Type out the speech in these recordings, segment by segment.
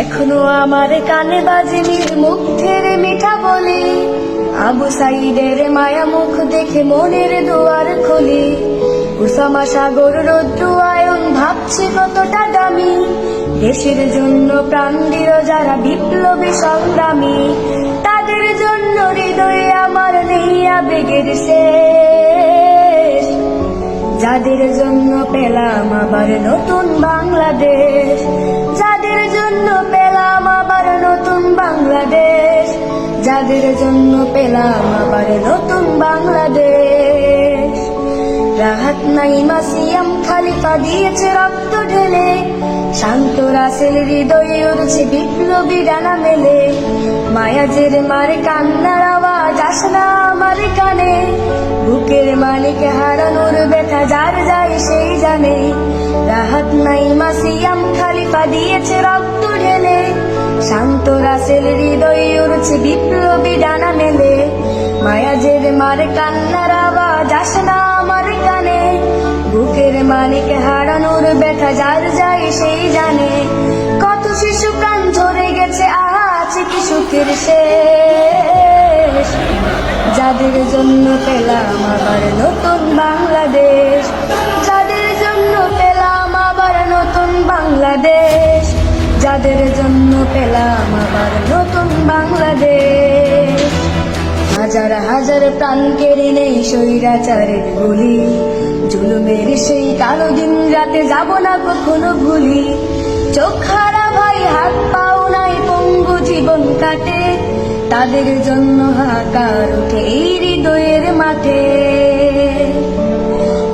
এখনো আমার কানে বাজে নীল মুগ্ধের মিঠা বলি, আবু সাইদের মায়া মুখ দেখে মনের দুয়ার খুলি। উসামা সাগর রৌদ্র আয়ন ভাবছে কতটা দামি, দেশের জন্য প্রাণ দিল যারা বিপ্লবী সংগ্রামী। তাদের জন্য হৃদয়ে আমার নেই আবেগের শেষ, যাদের জন্য পেলাম আবার নতুন বাংলাদেশ, যাদের জন্য পেলাম আবার নতুন বাংলাদেশ, যাদের জন্য পেলাম আবার নতুন বাংলাদেশ। রাহাত নাইমা সিয়াম খালিফা দিয়েছে রক্ত ঢেলে, শান্ত রাসেল হৃদয়ে উড়ছে বিপ্লবী ডানা মেলে। মায়াজের মারে কান্নার আওয়াজ আসে না আমার কানে, বুকের মালিক হারানোর ব্যথা যার যায় সেই জানে। রাহাত নাইমা সিয়াম খালিফা দিয়েছে রক্ত ঢেলে, শান্ত রাসেল হৃদয়ে উড়ছে বিপ্লবী ডানা মেলে। মায়াজের মারে কান্নার আওয়াজ আসে না আমার কানে, বুকের মালিক হারানোর ব্যথা যার যায় সেই জানে। কত শিশু প্রাণ ঝরে গেছে আজ কি সুখের শেষ, যাদের জন্য পেলাম আবার নতুন বাংলাদেশ, যাদের জন্য পেলাম আবার নতুন বাংলাদেশ, যাদের জন্য পেলাম আবার নতুন বাংলাদেশ। হাজার হাজার প্রাণ কেড়ে নেই স্বৈরাচারের গুলি, জুলুমের সেই কালো দিন রাতে যাব না কখনো ভুলি। চোখ হারা ভাই হাত পাও নাই পঙ্গু জীবন কাটে, তাদের জন্য হাহাকার ওঠে এই হৃদয়ের মাঠে।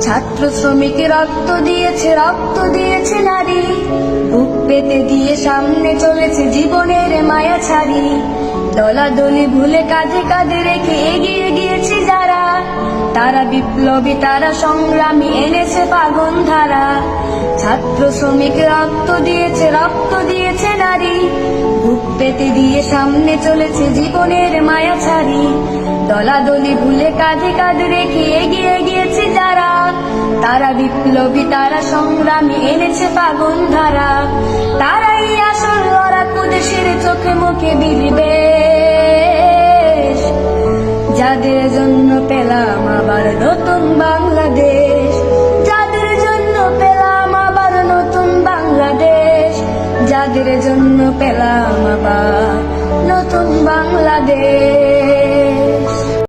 ছাত্র শ্রমিক রক্ত দিয়েছে নারী, বুক পেতে দিয়ে সামনে চলেছে জীবনের মায়া ছাড়ি। দলাদলি ভুলে কাঁধে কাঁধে রেখে এগিয়ে গিয়েছে যারা, তারা বিপ্লবী তারা সংগ্রামী এনেছে পাগন ধারা। ছাত্র শ্রমিক রক্ত দিয়েছে নারী, বুক পেতে দিয়ে সামনে চলেছে জীবনের মায়া ছাড়ি। দলাদলি ভুলে কাঁধে কাঁধে রেখে এগিয়ে গিয়েছে যারা, তারা বিপ্লবী তারা সংগ্রামী এনেছে পাগন ধারা। তারাই আসল লড়াকু দেশের চোখে মুখে বিলিবেশ, যাদের জন্য পেলাম